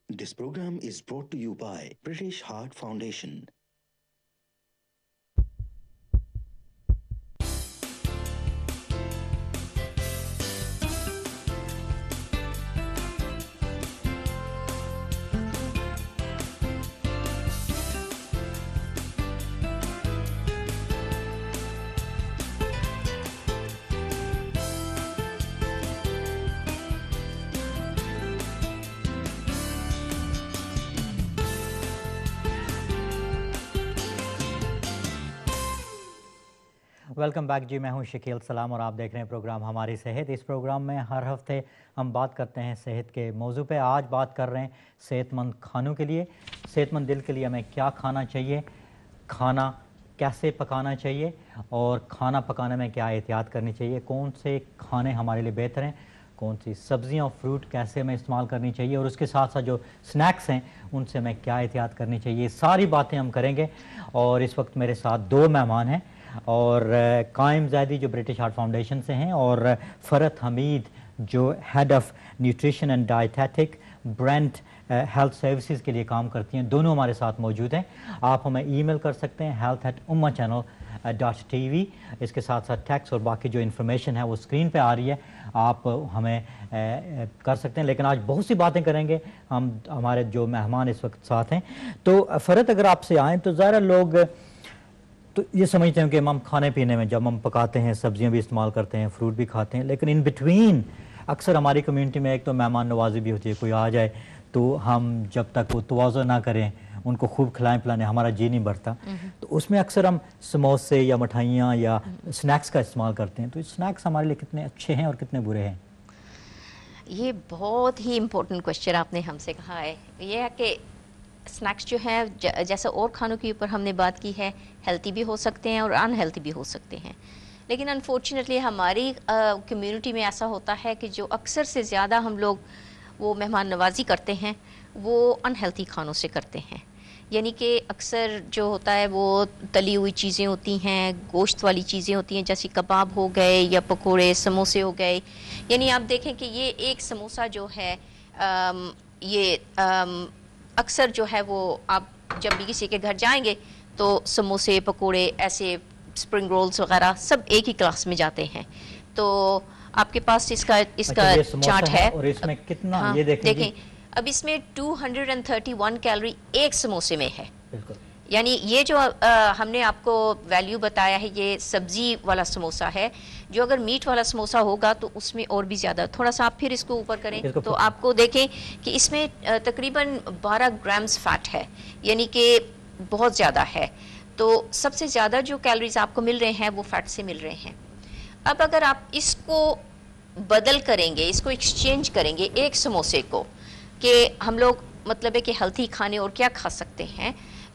This program is brought to you by British Heart Foundation. Welcome back ji. मैं हूं शकील सलाम और आप देख रहे हैं प्रोग्राम हमारी सेहत। इस प्रोग्राम में हर हफ्ते हम बात करते हैं सेहत के मौजू पे। आज बात कर रहे हैं सेहतमंद खानों के लिए, सेहतमंद दिल के लिए हमें क्या खाना चाहिए, खाना कैसे पकाना चाहिए और खाना पकाने में क्या एहतियात करनी चाहिए, कौन से खाने हमारे लिए बेहतर हैं, कौन सी सब्ज़ियाँ और फ्रूट कैसे हमें इस्तेमाल करनी चाहिए और उसके साथ साथ जो स्नैक्स हैं उनसे हमें क्या एहतियात करनी चाहिए, सारी बातें हम करेंगे। और इस वक्त मेरे साथ दो मेहमान हैं और कायम ज़ैदी जो ब्रिटिश हार्ट फाउंडेशन से हैं और फ़रत हमीद जो head of nutrition and dietetic Brent health services के लिए काम करती हैं, दोनों हमारे साथ मौजूद हैं। आप हमें ईमेल कर सकते हैं health@ummachannel.tv। इसके साथ साथ टैक्स और बाकी जो इन्फॉर्मेशन है वो स्क्रीन पे आ रही है, आप हमें कर सकते हैं। लेकिन आज बहुत सी बातें करेंगे हम, हमारे जो मेहमान इस वक्त साथ हैं। तो फ़रत, अगर आपसे आएँ तो ज़रा लोग तो ये समझते हैं कि हम खाने पीने में जब हम पकाते हैं सब्जियां भी इस्तेमाल करते हैं, फ्रूट भी खाते हैं, लेकिन इन बिटवीन अक्सर हमारी कम्युनिटी में एक तो मेहमान नवाजी भी होती है। कोई आ जाए तो हम जब तक वो तवाज़ो ना करें, उनको खूब खिलाएं पिलाने, हमारा जी नहीं भरता। तो उसमें अक्सर हम समोसे या मिठाइयाँ या स्नैक्स का इस्तेमाल करते हैं। तो स्नैक्स हमारे लिए कितने अच्छे हैं और कितने बुरे हैं? ये बहुत ही इम्पोर्टेंट क्वेश्चन आपने हमसे कहा है। ये है कि स्नैक्स जो है, जैसे और खानों के ऊपर हमने बात की है, हेल्थी भी हो सकते हैं और अनहेल्थी भी हो सकते हैं। लेकिन अनफॉर्चुनेटली हमारी कम्युनिटी में ऐसा होता है कि जो अक्सर से ज़्यादा हम लोग वो मेहमान नवाजी करते हैं वो अनहेल्थी खानों से करते हैं। यानी कि अक्सर जो होता है वो तली हुई चीज़ें होती हैं, गोश्त वाली चीज़ें होती हैं, जैसे कबाब हो गए या पकोड़े समोसे हो गए। यानी आप देखें कि ये एक समोसा जो है अक्सर जो है वो आप जब भी किसी के घर जाएंगे तो समोसे पकोड़े ऐसे स्प्रिंग रोल्स वगैरह सब एक ही क्लास में जाते हैं। तो आपके पास इसका चार्ट है और इसमें कितना, हाँ, ये देखें अब इसमें 231 कैलोरी एक समोसे में है। बिल्कुल। यानी ये जो हमने आपको वैल्यू बताया है ये सब्जी वाला समोसा है। जो अगर मीट वाला समोसा होगा तो उसमें और भी ज़्यादा, थोड़ा सा आप फिर इसको ऊपर करें तो आपको देखें कि इसमें तकरीबन 12 ग्राम्स फैट है, यानी कि बहुत ज़्यादा है। तो सबसे ज़्यादा जो कैलोरीज आपको मिल रहे हैं वो फैट से मिल रहे हैं। अब अगर आप इसको बदल करेंगे, इसको एक्सचेंज करेंगे एक समोसे को कि हम लोग मतलब है कि हेल्थी खाने और क्या खा सकते हैं,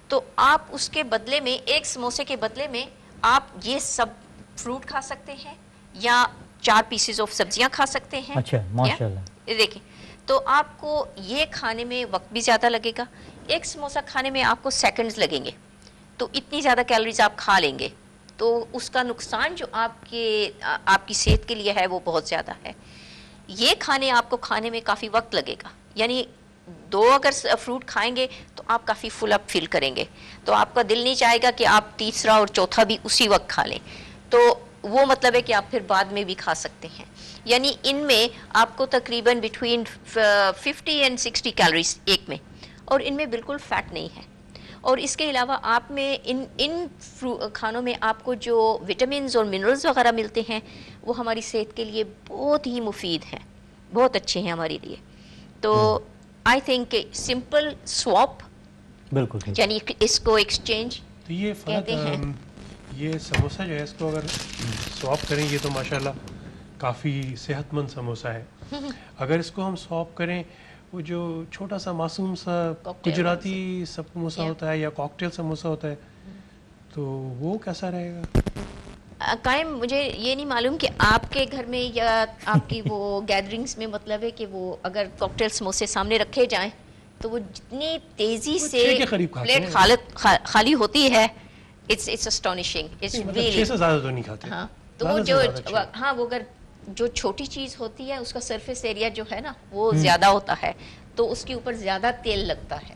तो आप उसके बदले में एक समोसे के बदले में आप ये सब फ्रूट खा सकते हैं या 4 पीसेस ऑफ सब्जियां खा सकते हैं। अच्छा, माशाल्लाह। देखिए, तो आपको ये खाने में वक्त भी ज़्यादा लगेगा। एक समोसा खाने में आपको सेकंड्स लगेंगे, तो इतनी ज़्यादा कैलोरीज आप खा लेंगे तो उसका नुकसान जो आपकी सेहत के लिए है वो बहुत ज़्यादा है। ये खाने आपको खाने में काफ़ी वक्त लगेगा, यानी 2 अगर फ्रूट खाएंगे तो आप काफ़ी फुल अप फील करेंगे, तो आपका दिल नहीं चाहेगा कि आप तीसरा और चौथा भी उसी वक्त खा लें। तो वो मतलब है कि आप फिर बाद में भी खा सकते हैं। यानी इनमें आपको तकरीबन बिटवीन 50 एंड 60 कैलोरीज एक में, और इनमें बिल्कुल फैट नहीं है। और इसके अलावा आप में इन खानों में आपको जो विटामिन्स और मिनरल्स वगैरह मिलते हैं वो हमारी सेहत के लिए बहुत ही मुफीद हैं, बहुत अच्छे हैं हमारे लिए। तो आई थिंक सिंपल स्वैप, बिल्कुल, यानी इसको एक्सचेंज तो ये कहते हैं। ये समोसा जो है इसको अगर स्वैप करें, ये तो माशाल्लाह काफ़ी सेहतमंद समोसा है। अगर इसको हम स्वैप करें, वो जो छोटा सा मासूम सा गुजराती समोसा होता है या कॉकटेल समोसा होता है, तो वो कैसा रहेगा? कायम मुझे ये नहीं मालूम कि आपके घर में या आपकी वो गैदरिंग्स में मतलब है कि वो अगर कॉकटेल समोसे सामने रखे जाएं तो वो जितनी तेजी से प्लेट खाली होती है, इट्स अस्टॉनिशिंग, इट्स रियली। 6 से ज़्यादा तो नहीं खाते। हाँ, तो वो जो वो अगर जो छोटी चीज़ होती है उसका सरफेस एरिया जो है ना वो ज़्यादा होता है, तो उसके ऊपर ज़्यादा तेल लगता है,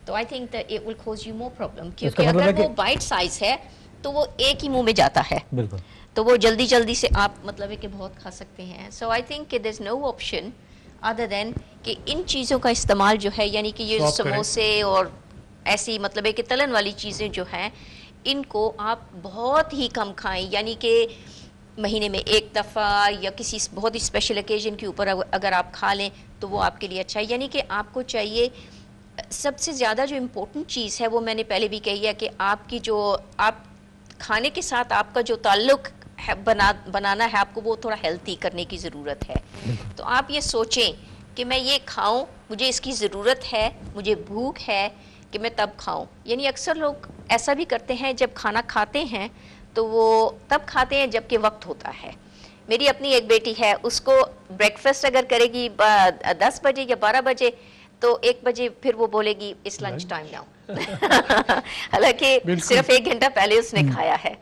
तो I think that it will cause you more problem, क्योंकि इसका मतलब अगर है वो बाइट साइज है तो वो एक ही मुंह में जाता है, बिल्कुल, तो वो जल्दी जल्दी से आप मतलब है कि बहुत खा सकते हैं। So I think there is no option other than कि इन चीज़ों का इस्तेमाल जो है, यानी कि ये Swap करें। समोसे और ऐसी मतलब है कि तलन वाली चीज़ें जो हैं, इनको आप बहुत ही कम खाएं, यानी कि महीने में एक दफ़ा या किसी बहुत ही स्पेशल ओकेजन के ऊपर अगर आप खा लें तो वो आपके लिए अच्छा है। यानी कि आपको चाहिए, सबसे ज़्यादा जो इम्पोर्टेंट चीज़ है वो मैंने पहले भी कही है कि आपकी जो आप खाने के साथ आपका जो ताल्लुक़ है बनाना है आपको, वो थोड़ा हेल्थी करने की ज़रूरत है। तो आप ये सोचें कि मैं ये खाऊं, मुझे इसकी ज़रूरत है, मुझे भूख है कि मैं तब खाऊं। यानी अक्सर लोग ऐसा भी करते हैं, जब खाना खाते हैं तो वो तब खाते हैं जबकि वक्त होता है। मेरी अपनी एक बेटी है, उसको ब्रेकफास्ट अगर करेगी 10 बजे या 12 बजे, तो 1 बजे फिर वो बोलेगी इट्स लंच टाइम नाउ। हालांकि सिर्फ 1 घंटा पहले उसने खाया है।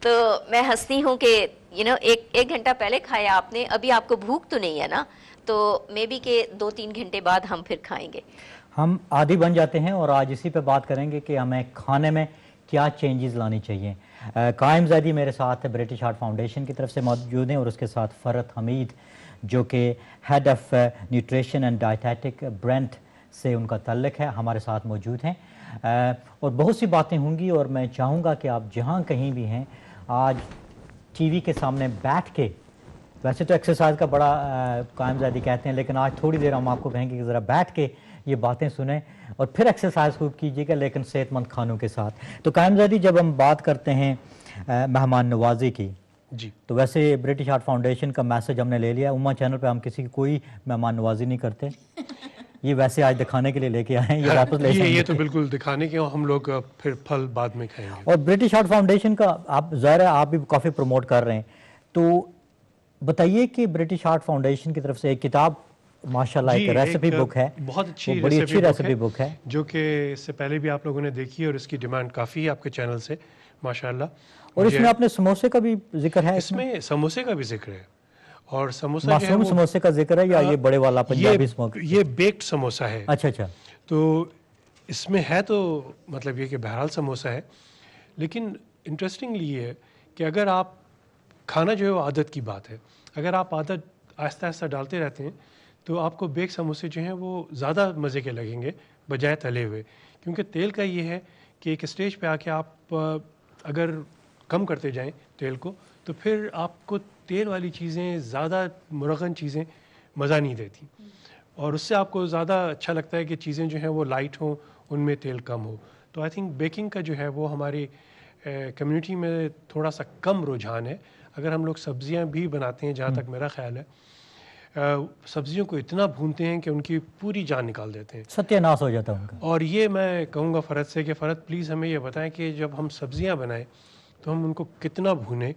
तो मैं हंसती हूँ कि एक घंटा पहले खाया आपने, अभी आपको भूख तो नहीं है ना, तो मे बी के 2-3 घंटे बाद हम फिर खाएंगे। हम आदी बन जाते हैं और आज इसी पे बात करेंगे कि हमें खाने में क्या चेंजेस लानी चाहिए। कायम ज़ैदी मेरे साथ ब्रिटिश हार्ट फाउंडेशन की तरफ से मौजूद हैं और उसके साथ फ़रत हमीद जो कि head of nutrition and dietetic Brent से उनका ताल्लुक़ है, हमारे साथ मौजूद हैं। और बहुत सी बातें होंगी और मैं चाहूँगा कि आप जहाँ कहीं भी हैं आज टीवी के सामने बैठ के, वैसे तो एक्सरसाइज का बड़ा कायम ज़ैदी कहते हैं, लेकिन आज थोड़ी देर हम आपको कहेंगे कि ज़रा बैठ के ये बातें सुने और फिर एक्सरसाइज खूब कीजिएगा, लेकिन सेहतमंद खानों के साथ। तो कायम ज़ैदी, जब हम बात करते हैं मेहमान नवाजी की जी, तो वैसे ब्रिटिश हार्ट फाउंडेशन का मैसेज हमने ले लिया। उम्मा चैनल पे हम किसी की कोई मेहमान नवाजी नहीं करते, ये वैसे आज दिखाने के लिए लेके आए हैं, ये वापस ले जाएंगे। ये तो बिल्कुल दिखाने के, हम लोग फिर फल बाद में खाएंगे। और ब्रिटिश हार्ट फाउंडेशन का आप ज़ाहिर है आप भी काफ़ी प्रमोट कर रहे हैं, तो बताइए कि ब्रिटिश हार्ट फाउंडेशन की तरफ से एक किताब माशाल्लाह एक रेसिपी बुक है, बहुत अच्छी, बड़ी अच्छी रेसिपी बुक है, जो कि इससे पहले भी आप लोगों ने देखी और इसकी डिमांड काफ़ी है आपके चैनल से माशाल्लाह। और इसमें आपने समोसे का भी जिक्र है, इसमें समोसे का भी जिक्र है, और समोसा जो है मासूम समोसे का जिक्र है या ये बड़े वाला पंजाबी समोसा? ये बेक्ड समोसा है। अच्छा अच्छा, तो इसमें है तो मतलब ये कि बहरहाल समोसा है, लेकिन इंटरेस्टिंगली ये है कि अगर आप खाना जो है वो आदत की बात है, अगर आप आदत आहिस्ता आहिस्ता डालते रहते हैं तो आपको बेक समोसे जो हैं वो ज़्यादा मज़े के लगेंगे बजाय तले हुए, क्योंकि तेल का ये है कि एक स्टेज पे आके आप अगर कम करते जाएं तेल को, तो फिर आपको तेल वाली चीज़ें, ज़्यादा मुरगन चीज़ें मज़ा नहीं देती, और उससे आपको ज़्यादा अच्छा लगता है कि चीज़ें जो हैं वो लाइट हों, उनमें तेल कम हो। तो आई थिंक बेकिंग का जो है वो हमारी कम्युनिटी में थोड़ा सा कम रुझान है। अगर हम लोग सब्ज़ियाँ भी बनाते हैं, जहाँ तक मेरा ख्याल है, सब्जियों को इतना भूनते हैं कि उनकी पूरी जान निकाल देते हैं, सत्यानाश हो जाता है उनका। और ये मैं कहूँगा फ़रत से कि फ़रत प्लीज़ हमें ये बताएं कि जब हम सब्जियां बनाएं तो हम उनको कितना भूनें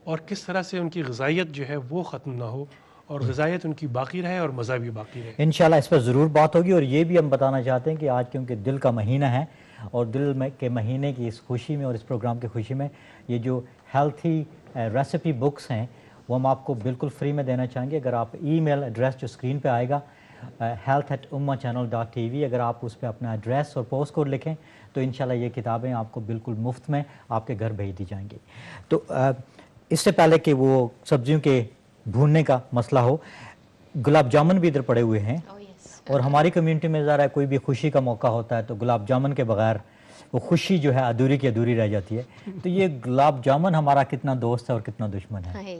और किस तरह से उनकी ग़िज़ाइयत जो है वो ख़त्म ना हो और ग़िज़ाइयत उनकी बाकी रहे और मज़ा भी बाकी रहे। इंशाल्लाह इस पर ज़रूर बात होगी। और ये भी हम बताना चाहते हैं कि आज क्योंकि दिल का महीना है और दिल में के महीने की इस खुशी में और इस प्रोग्राम की खुशी में ये जो हेल्थी रेसिपी बुक्स हैं वो हम आपको बिल्कुल फ्री में देना चाहेंगे। अगर आप ईमेल एड्रेस जो स्क्रीन पे आएगा health@ummachannel.tv, अगर आप उस पर अपना एड्रेस और पोस्ट कोड लिखें तो इंशाल्लाह ये किताबें आपको बिल्कुल मुफ्त में आपके घर भेज दी जाएंगी। तो इससे पहले कि वो सब्जियों के भूनने का मसला हो, गुलाब जामुन भी इधर पड़े हुए हैं और हमारी कम्युनिटी में ज़रा कोई भी खुशी का मौका होता है तो गुलाब जामुन के बगैर वो खुशी जो है अधूरी की अधूरी रह जाती है। तो ये गुलाब जामुन हमारा कितना दोस्त है और कितना दुश्मन है।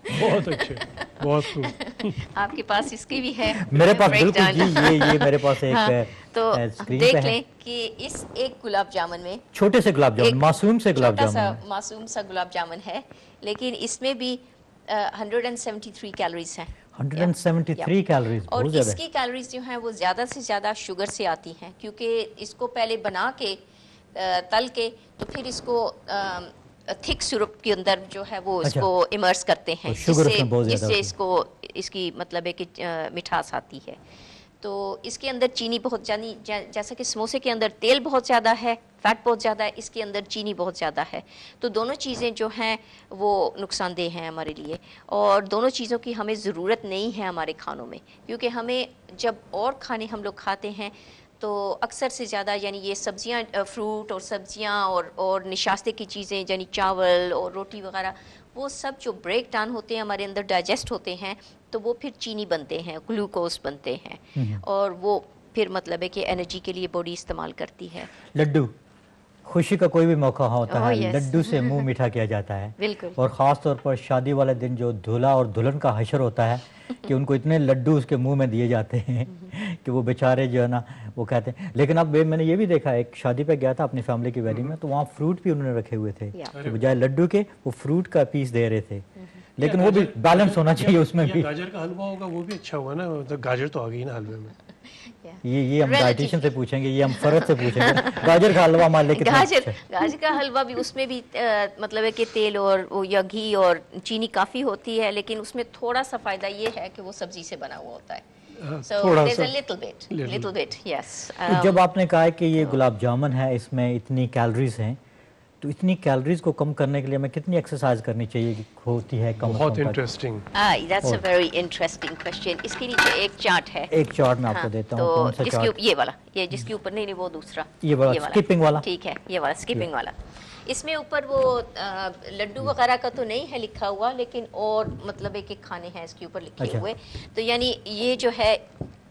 बहुत अच्छे, बहुत खूब। आपके पास इसकी भी है मेरे पास बिल्कुल जी, ये मेरे पास एक हाँ, तो स्क्रीन देख पे है। लें कि इस एक गुलाब जामुन में छोटे से गुलाब जामुन, एक मासूम से गुलाब छोटा जामुन सा मासूम सा गुलाब जामुन है, लेकिन इसमें भी 173 कैलोरीज हैं। 173 कैलोरीज, और बहुत ज़्यादा। इसकी कैलोरीज जो हैं वो ज़्यादा से ज़्यादा शुगर से आती हैं, क्योंकि इसको पहले बना के तल के तो फिर इसको थिक सिरप के अंदर जो है वो अच्छा। इसको इमर्स करते हैं, और शुगर उसमें बहुत ज़्यादा जिससे होती है। इसको इसकी मतलब है कि मिठास आती है। तो इसके अंदर चीनी बहुत जैसा कि समोसे के अंदर तेल बहुत ज़्यादा है, फैट बहुत ज़्यादा है, इसके अंदर चीनी बहुत ज़्यादा है। तो दोनों चीज़ें जो हैं वो नुकसानदेह हैं हमारे लिए, और दोनों चीज़ों की हमें ज़रूरत नहीं है हमारे खानों में, क्योंकि हमें जब और खाने हम लोग खाते हैं तो अक्सर से ज़्यादा यानी ये सब्जियां, फ्रूट और सब्जियां और निशास्ते की चीज़ें यानी चावल और रोटी वगैरह, वो सब जो ब्रेक डाउन होते हैं हमारे अंदर, डाइजेस्ट होते हैं, तो वो फिर चीनी बनते हैं, ग्लूकोज बनते हैं, और वो फिर मतलब है कि एनर्जी के लिए बॉडी इस्तेमाल करती है। लड्डू, खुशी का कोई भी मौका होता है, yes. लड्डू से मुंह मीठा किया जाता है। बिल्कुल। और ख़ास तौर पर शादी वाले दिन जो दूल्हा और दुल्हन का हशर होता है कि उनको इतने लड्डू उसके मुंह में दिए जाते हैं कि वो बेचारे जो है ना वो कहते हैं। लेकिन अब मैंने ये भी देखा, एक शादी पे गया था अपनी फैमिली की वेडिंग में, तो वहाँ फ्रूट भी उन्होंने रखे हुए थे, तो बजाय लड्डू के वो फ्रूट का पीस दे रहे थे। लेकिन वो भी बैलेंस होना चाहिए उसमें भी। गाजर का हलवा होगा वो भी अच्छा हुआ ना, तो गाजर तो आ गई ना हलवे में। ये हम डाइटिशियन से पूछेंगे, ये हम फरत से पूछेंगे। गाजर का हलवा मान लेके गाजर का हलवा भी, उसमें भी मतलब है कि तेल और या घी और चीनी काफ़ी होती है, लेकिन उसमें थोड़ा सा फ़ायदा ये है कि वो सब्जी से बना हुआ होता है। So there's a little bit, yes. तो जब आपने कहा है कि ये गुलाब जामुन है, इसमें इतनी कैलोरीज हैं, तो इतनी कैलोरीज को कम करने के लिए हमें कितनी एक्सरसाइज करनी चाहिए होती है? कम बहुत interesting. That's a very interesting question. इसके नीचे एक चार्ट है, एक चार्ट मैं आपको देता हूँ। कौन सा चार्ट? ये वाला, ये जिसके ऊपर नहीं वो दूसरा, ये वाला स्किपिंग वाला, ठीक है, ये वाला स्किपिंग वाला। इसमें ऊपर वो लड्डू वगैरह का तो नहीं है लिखा हुआ, लेकिन और मतलब एक खाने हैं इसके ऊपर लिखे हुए। तो यानी ये जो है,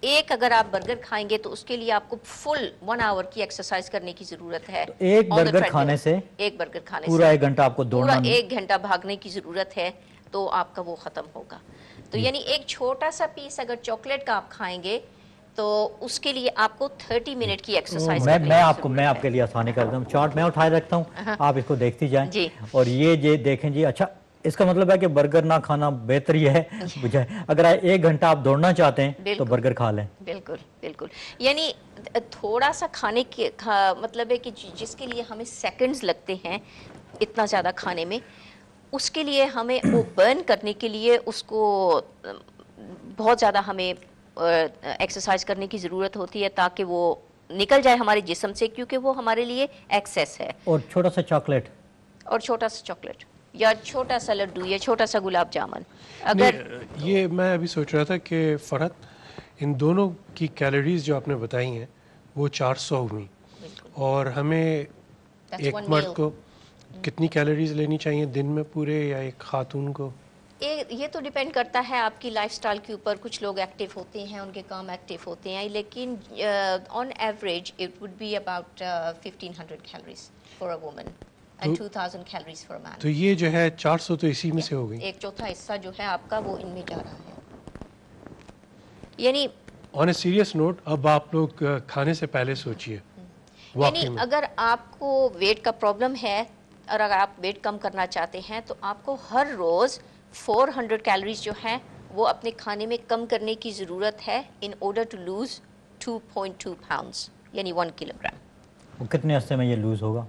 एक अगर आप बर्गर खाएंगे तो उसके लिए आपको फुल 1 आवर की एक्सरसाइज करने की जरूरत है। तो एक बर्गर खाने से पूरा 1 घंटा आपको दौड़ना, पूरा 1 घंटा भागने की जरूरत है, तो आपका वो खत्म होगा। तो यानी एक छोटा सा पीस अगर चॉकलेट का आप खाएंगे तो उसके लिए आपको 30 मिनट की एक्सरसाइज मैं आपके लिए आसानी कर दूं। चार्ट मैं उठाए रखता हूं, आप इसको देखती जाएं। और ये देखें जी, अच्छा इसका मतलब है कि बर्गर ना खाना बेहतर ही है बुझाए। अगर 1 घंटा आप दौड़ना चाहते हैं तो बर्गर खा लें। बिल्कुल बिल्कुल, यानी थोड़ा सा खाने के मतलब है कि जिसके लिए हमें सेकंड्स लगते हैं इतना ज़्यादा खाने में, उसके लिए हमें वो बर्न करने के लिए उसको बहुत ज़्यादा हमें एक्सरसाइज करने की ज़रूरत होती है, ताकि वो निकल जाए हमारे जिस्म से, क्योंकि वो हमारे लिए एक्सेस है। और छोटा सा चॉकलेट या छोटा सा लड्डू या छोटा सा गुलाब जामुन, अगर ये मैं अभी सोच रहा था कि फरत, इन दोनों की कैलोरीज जो आपने बताई हैं वो 400 हुई, और हमें एक मर्द को कितनी कैलोरीज लेनी चाहिए दिन में पूरे, या एक खातून को? ये तो डिपेंड करता है आपकी लाइफस्टाइल के ऊपर। कुछ लोग एक्टिव होते हैं, उनके काम एक्टिव होते हैं, लेकिन on average it would be about 1500 calories for a woman and 2000 calories for a man. तो ये जो है 400 तो इसी में से हो गई। 1/4 हिस्सा जो है आपका वो इनमें जा रहा है। यानी ऑन ए सीरियस नोट, अब आप लोग खाने से पहले सोचिए, यानी अगर आपको वेट का प्रॉब्लम है और अगर आप वेट कम करना चाहते हैं तो आपको हर रोज़ 400 कैलोरीज जो हैं वो अपने खाने में कम करने की ज़रूरत है, in order to lose 2.2 pounds यानी 1 किलोग्राम। वो कितने हफ्ते में ये लूज होगा?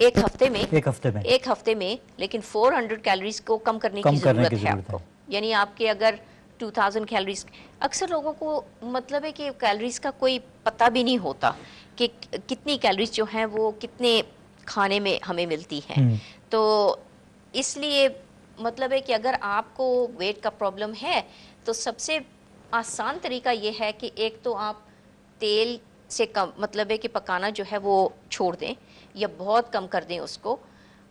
एक हफ्ते में, लेकिन 400 कैलोरीज को कम करने की ज़रूरत है आपको। यानी आपके अगर 2000 कैलोरीज, अक्सर लोगों को मतलब है कि कैलोरीज का कोई पता भी नहीं होता कि कितनी कैलोरीज जो हैं वो कितने खाने में हमें मिलती हैं। तो इसलिए मतलब है कि अगर आपको वेट का प्रॉब्लम है तो सबसे आसान तरीका ये है कि एक तो आप तेल से कम मतलब है कि पकाना जो है वो छोड़ दें या बहुत कम कर दें उसको,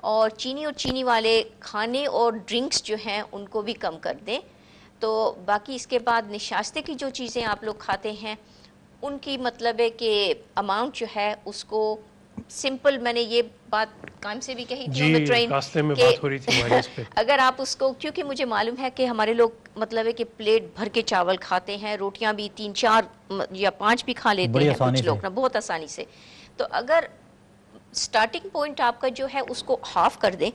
और चीनी वाले खाने और ड्रिंक्स जो हैं उनको भी कम कर दें। तो बाकी इसके बाद निशास्ते की जो चीज़ें आप लोग खाते हैं उनकी मतलब है कि अमाउंट जो है उसको सिंपल, मैंने ये बात काम से भी कही थी ट्रेन, रास्ते में बात हो रही थी हमारे इस पे। अगर आप उसको, क्योंकि मुझे मालूम है कि हमारे लोग मतलब है कि प्लेट भर के चावल खाते हैं, रोटियां भी 3-4 या 5 भी खा लेते हैं कुछ लोग ना, बहुत आसानी से। तो अगर स्टार्टिंग पॉइंट आपका जो है उसको हाफ कर दें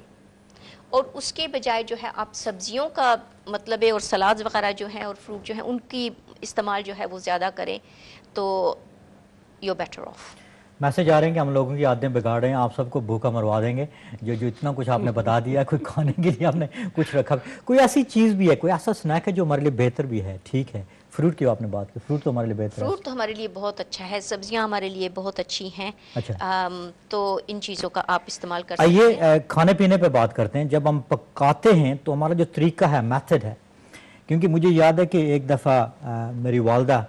और उसके बजाय जो है आप सब्जियों का मतलब है और सलाद वगैरह जो है और फ्रूट जो है उनकी इस्तेमाल जो है वो ज़्यादा करें तो यू बेटर ऑफ। मैसेज आ रहे हैं कि हम लोगों की आदतें बिगाड़ रहे हैं, आप सबको भूखा मरवा देंगे। जो इतना कुछ आपने बता दिया, कोई खाने के लिए आपने कुछ रखा, कोई ऐसी चीज़ भी है, कोई ऐसा स्नैक है जो हमारे लिए बेहतर भी है, ठीक है, फ्रूट की आपने बात की, फ्रूट तो हमारे लिए बेहतर है। फ्रूट तो हमारे लिए बहुत अच्छा है, सब्जियां हमारे लिए बहुत अच्छी हैं। अच्छा, तो इन चीज़ों का आप इस्तेमाल कर सकते हैं। आइए खाने पीने पे बात करते हैं। जब हम पकाते हैं तो हमारा जो तरीका है, मेथड है, क्योंकि मुझे याद है कि एक दफ़ा मेरी वालदा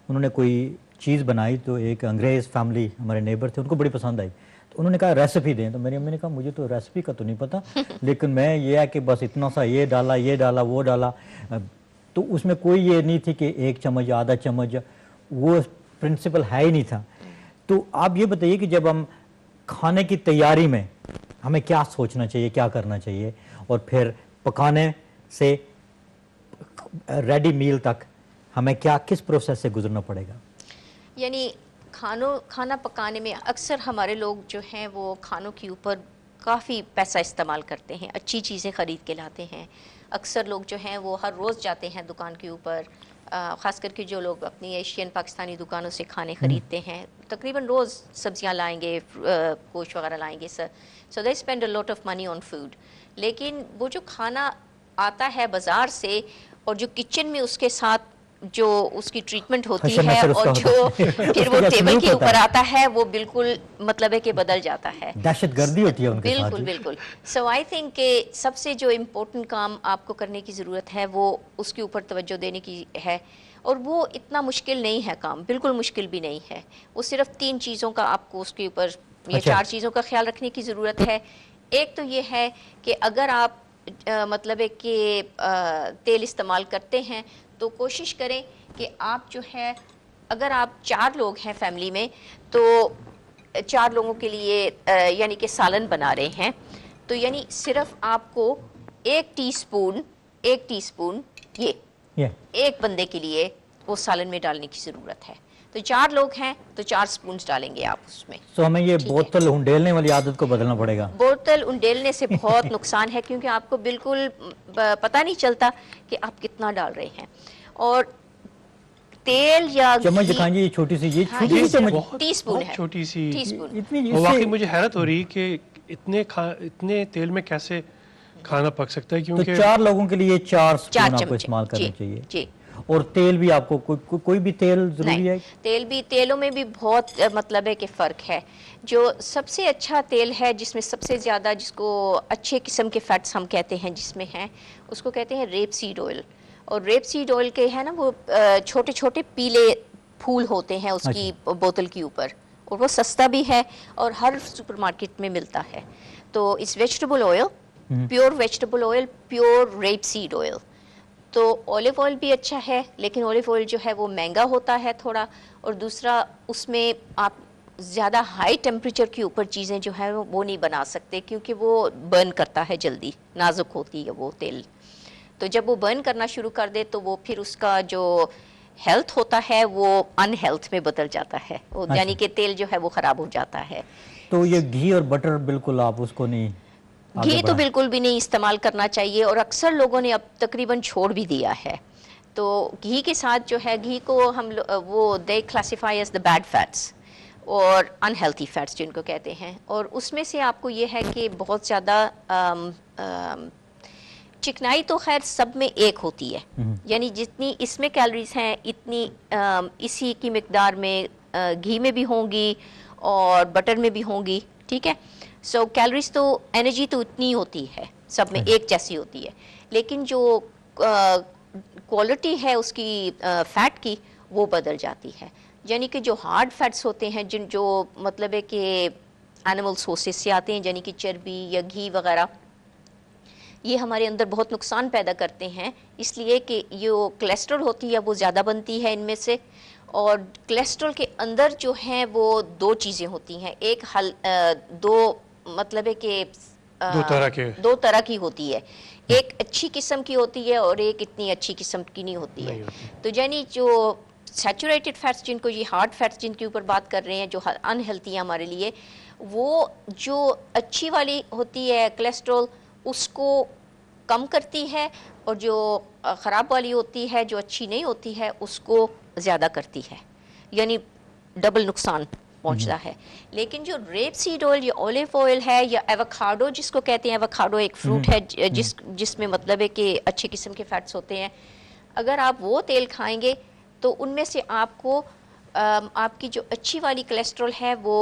उन्होंने कोई चीज़ बनाई तो एक अंग्रेज़ फैमिली हमारे नेबर थे, उनको बड़ी पसंद आई, तो उन्होंने कहा रेसिपी दें। तो मेरी अम्मी ने कहा मुझे तो रेसिपी का तो नहीं पता लेकिन मैं ये है कि बस इतना सा ये डाला वो डाला, तो उसमें कोई ये नहीं थी कि 1 चम्मच आधा चम्मच, वो प्रिंसिपल है ही नहीं था। तो आप ये बताइए कि जब हम खाने की तैयारी में हमें क्या सोचना चाहिए, क्या करना चाहिए, और फिर पकाने से रेडी मील तक हमें क्या, किस प्रोसेस से गुजरना पड़ेगा? यानी खाना पकाने में अक्सर हमारे लोग जो हैं वो खानों के ऊपर काफ़ी पैसा इस्तेमाल करते हैं, अच्छी चीज़ें ख़रीद के लाते हैं। अक्सर लोग जो हैं वो हर रोज़ जाते हैं दुकान के ऊपर, ख़ास करके जो लोग अपनी एशियन पाकिस्तानी दुकानों से खाने ख़रीदते हैं, तकरीबन रोज़ सब्जियां लाएंगे, गोश्त वगैरह लाएंगे, so they spend a lot of money on food. लेकिन वो जो खाना आता है बाज़ार से और जो किचन में उसके साथ जो उसकी ट्रीटमेंट होती है और जो फिर वो टेबल के ऊपर आता है, वो बिल्कुल मतलब है कि बदल जाता है, दहशतगर्दी होती है उनके साथ। बिल्कुल। सो आई थिंक कि सबसे जो इम्पोर्टेंट काम आपको करने की ज़रूरत है वो उसके ऊपर तवज्जो देने की है, और वो इतना मुश्किल नहीं है काम, बिल्कुल मुश्किल भी नहीं है। वो सिर्फ 3 चीज़ों का आपको उसके ऊपर या 4 चीज़ों का ख्याल रखने की ज़रूरत है। एक तो ये है कि अगर आप मतलब है कि तेल इस्तेमाल करते हैं तो कोशिश करें कि आप जो है, अगर आप 4 लोग हैं फैमिली में, तो 4 लोगों के लिए यानी कि सालन बना रहे हैं, तो यानी सिर्फ आपको 1 टीस्पून ये एक बंदे के लिए वो सालन में डालने की ज़रूरत है। तो 4 लोग हैं तो 4 स्पून डालेंगे आप उसमें। तो हमें ये बोतल उंडेलने वाली आदत को बदलना पड़ेगा। बोतल उंडेलने से बहुत नुकसान है, क्योंकि आपको बिल्कुल पता नहीं चलता कि आप कितना डाल रहे हैं। और तेल या चम्मच दिखाएंगे, ये छोटी सी, ये छोटी सी चम्मच, टीस्पून है, छोटी सी, टीस्पून। वाकई मुझे हैरत हो रही कि इतने तेल में कैसे खाना पक सकता है, क्योंकि तो 4 लोगों के लिए 4 स्पून आपको इस्तेमाल करना चाहिए जी। और तेल भी आपको कोई भी तेल जरूरी है? तेलों में भी बहुत मतलब है कि फ़र्क है। जो सबसे अच्छा तेल है, जिसमें सबसे ज़्यादा, जिसको अच्छे किस्म के फैट्स हम कहते हैं जिसमें हैं, उसको कहते हैं रेप सीड ऑयल। और रेप सीड ऑयल के है ना वो छोटे छोटे पीले फूल होते हैं उसकी बोतल के ऊपर, और वो सस्ता भी है और हर सुपरमार्केट में मिलता है। तो इस vegetable oil, pure vegetable oil, pure rape seed oil. तो ऑलिव ऑयल भी अच्छा है, लेकिन ऑलिव ऑयल जो है वो महंगा होता है थोड़ा, और दूसरा उसमें आप ज़्यादा हाई टेम्परेचर के ऊपर चीज़ें जो है वो नहीं बना सकते, क्योंकि वो बर्न करता है जल्दी, नाजुक होती है वो तेल। तो जब वो बर्न करना शुरू कर दे तो वो फिर उसका जो हेल्थ होता है वो अनहेल्थ में बदल जाता है, यानी कि तेल जो है वो ख़राब हो जाता है। तो ये घी और बटर बिल्कुल आप उसको नहीं, घी तो बिल्कुल भी नहीं इस्तेमाल करना चाहिए, और अक्सर लोगों ने अब तकरीबन छोड़ भी दिया है। तो घी के साथ जो है, घी को हम वो they classify as the bad fats और अनहेल्थी फैट्स जिनको कहते हैं। और उसमें से आपको ये है कि बहुत ज़्यादा चिकनाई तो खैर सब में एक होती है, यानी जितनी इसमें कैलोरीज हैं इतनी इसी की मिकदार में घी में भी होंगी और बटर में भी होंगी, ठीक है। सो कैलोरीज तो, एनर्जी तो उतनी होती है, सब में एक जैसी होती है, लेकिन जो क्वालिटी है उसकी फैट की वो बदल जाती है। यानी कि जो हार्ड फैट्स होते हैं, जो मतलब है कि एनिमल सोर्सेज से आते हैं, यानी कि चर्बी या घी वगैरह, ये हमारे अंदर बहुत नुकसान पैदा करते हैं, इसलिए कि जो कोलेस्ट्रॉल होती है वो ज़्यादा बनती है इनमें से। और कोलेस्ट्रॉल के अंदर जो हैं वो 2 चीज़ें होती हैं, एक दो मतलब है कि दो तरह की होती है, एक अच्छी किस्म की होती है और एक इतनी अच्छी किस्म की नहीं होती है। तो यानी जो सैचुरेटेड फैट्स, जिनको ये हार्ड फैट्स जिनके ऊपर बात कर रहे हैं, जो अनहेल्थी है हमारे लिए, वो जो अच्छी वाली होती है कोलेस्ट्रॉल उसको कम करती है, और जो ख़राब वाली होती है, जो अच्छी नहीं होती है, उसको ज़्यादा करती है, यानी डबल नुकसान पहुंचता है। लेकिन जो रेप सीड ऑयल या ऑलिव ऑयल है या एवोकाडो जिसको कहते हैं, एवोकाडो एक फ्रूट है जिसमें मतलब है कि अच्छे किस्म के फैट्स होते हैं, अगर आप वो तेल खाएंगे तो उनमें से आपको आपकी जो अच्छी वाली कोलेस्ट्रॉल है वो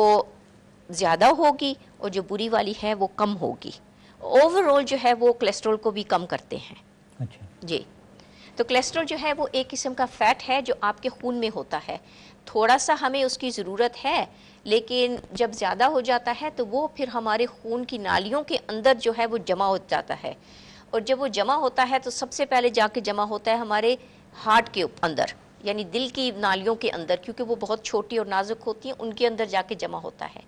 ज़्यादा होगी और जो बुरी वाली है वो कम होगी। ओवरऑल जो है वो कोलेस्ट्रॉल को भी कम करते हैं। अच्छा जी, तो कोलेस्ट्रॉल जो है वो एक किस्म का फ़ैट है जो आपके खून में होता है। थोड़ा सा हमें उसकी ज़रूरत है, लेकिन जब ज़्यादा हो जाता है तो वो फिर हमारे खून की नालियों के अंदर जो है वो जमा हो जाता है, और जब वो जमा होता है तो सबसे पहले जाके जमा होता है हमारे हार्ट के अंदर, यानी दिल की नालियों के अंदर, क्योंकि वो बहुत छोटी और नाजुक होती हैं, उनके अंदर जाके जमा होता है।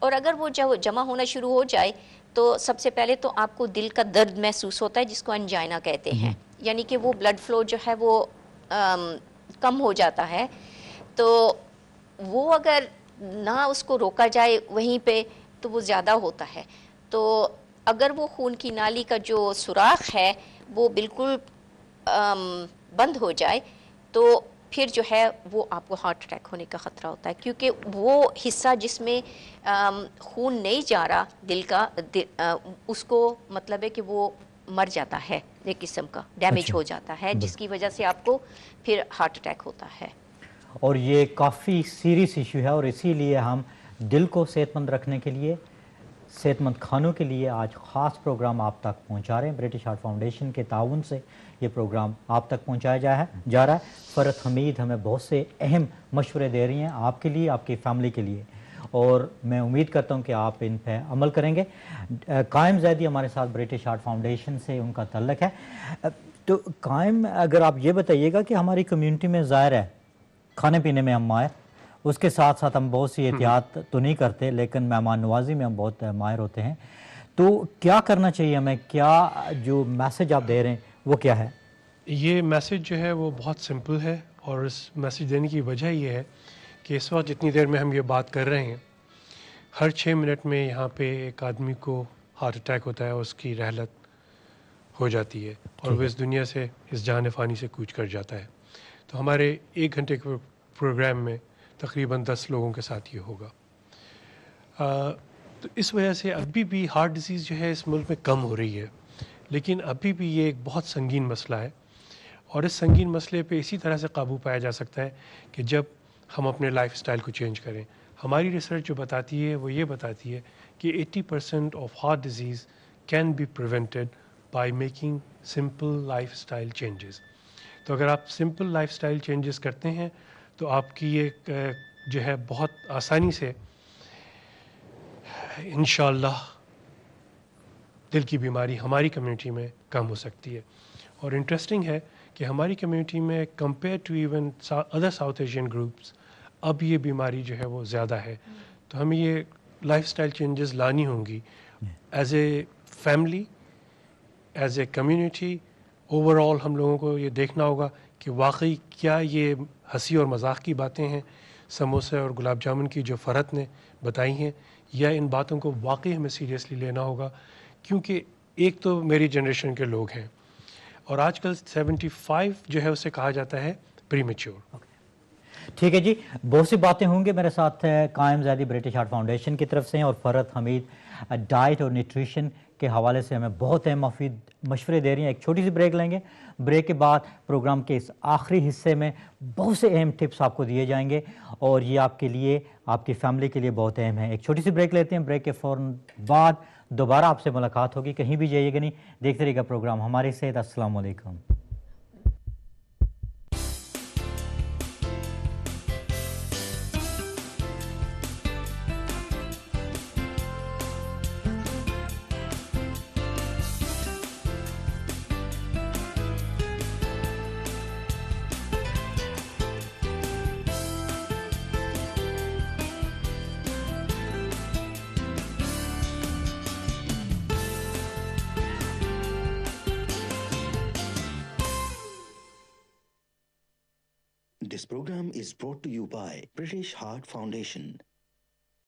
और अगर वो जब जमा होना शुरू हो जाए तो सबसे पहले तो आपको दिल का दर्द महसूस होता है, जिसको एंजाइना कहते हैं, यानी कि वो ब्लड फ्लो जो है वो कम हो जाता है। तो वो अगर ना उसको रोका जाए वहीं पे तो वो ज़्यादा होता है। तो अगर वो खून की नाली का जो सुराख है वो बिल्कुल बंद हो जाए तो फिर जो है वो आपको हार्ट अटैक होने का ख़तरा होता है, क्योंकि वो हिस्सा जिसमें खून नहीं जा रहा दिल का उसको मतलब है कि वो मर जाता है, एक किस्म का डैमेज अच्छा। हो जाता है, जिसकी वजह से आपको फिर हार्ट अटैक होता है। और ये काफ़ी सीरियस इशू है, और इसीलिए हम दिल को सेहतमंद रखने के लिए, सेहतमंद खानों के लिए आज ख़ास प्रोग्राम आप तक पहुंचा रहे हैं। ब्रिटिश हार्ट फाउंडेशन के ताउन से ये प्रोग्राम आप तक पहुंचाया जा रहा है। फ़रत हमीद हमें बहुत से अहम मशवरे दे रही हैं आपके लिए, आपकी फ़ैमिली के लिए, और मैं उम्मीद करता हूं कि आप इन पर अमल करेंगे। कायम ज़ैदी हमारे साथ ब्रिटिश हार्ट फाउंडेशन से उनका तल्लक है। तो कायम, अगर आप ये बताइएगा कि हमारी कम्यूनिटी में ज़ाहिर है खाने पीने में हम माहिर, उसके साथ साथ हम बहुत सी एहतियात तो नहीं करते, लेकिन मेहमान नवाजी में हम बहुत माहिर होते हैं। तो क्या करना चाहिए हमें, क्या जो मैसेज आप दे रहे हैं वो क्या है? ये मैसेज जो है वो बहुत सिंपल है, और इस मैसेज देने की वजह ये है कि इस वक्त जितनी देर में हम ये बात कर रहे हैं, हर 6 मिनट में यहाँ पे एक आदमी को हार्ट अटैक होता है, उसकी रहलत हो जाती है और वो इस दुनिया से, इस जान फ़ानी से कूच कर जाता है। तो हमारे 1 घंटे के प्रोग्राम में तकरीबन 10 लोगों के साथ ये होगा। तो इस वजह से अभी भी हार्ट डिसीज़ जो है इस मुल्क में कम हो रही है, लेकिन अभी भी ये एक बहुत संगीन मसला है, और इस संगीन मसले पे इसी तरह से काबू पाया जा सकता है कि जब हम अपने लाइफस्टाइल को चेंज करें। हमारी रिसर्च जो बताती है वो ये बताती है कि 80% of heart disease can be prevented by making simple lifestyle changes. तो अगर आप सिंपल लाइफस्टाइल चेंजेस करते हैं तो आपकी ये जो है बहुत आसानी से इंशाअल्लाह दिल की बीमारी हमारी कम्युनिटी में कम हो सकती है। और इंटरेस्टिंग है कि हमारी कम्युनिटी में compare to even other South Asian groups अब ये बीमारी जो है वो ज़्यादा है। तो हमें ये लाइफस्टाइल चेंजेस लानी होंगी as a family, as a community. Overall हम लोगों को ये देखना होगा कि वाकई क्या ये हंसी और मजाक की बातें हैं, समोसे और गुलाब जामुन की जो फ़रत ने बताई हैं, या इन बातों को वाकई हमें सीरियसली लेना होगा। क्योंकि एक तो मेरी जनरेशन के लोग हैं, और आजकल 75 जो है उसे कहा जाता है प्रीमेच्योर। ठीक है जी, बहुत सी बातें होंगी। मेरे साथ कायम ज़ैदी ब्रिटिश हार्ट फाउंडेशन की तरफ से हैं, और फ़रत हमीद डाइट और न्यूट्रिशन के हवाले से हमें बहुत अहम मुफीद मशवरे दे रही हैं। एक छोटी सी ब्रेक लेंगे, ब्रेक के बाद प्रोग्राम के इस आखिरी हिस्से में बहुत से अहम टिप्स आपको दिए जाएंगे, और ये आपके लिए, आपकी फैमिली के लिए बहुत अहम है। एक छोटी सी ब्रेक लेते हैं, ब्रेक के फ़ौरन बाद दोबारा आपसे मुलाकात होगी। कहीं भी जाइएगा नहीं, देखते रहिएगा प्रोग्राम हमारी सेहत। अस्सलाम वालेकुम। This program is brought to you by British Heart Foundation.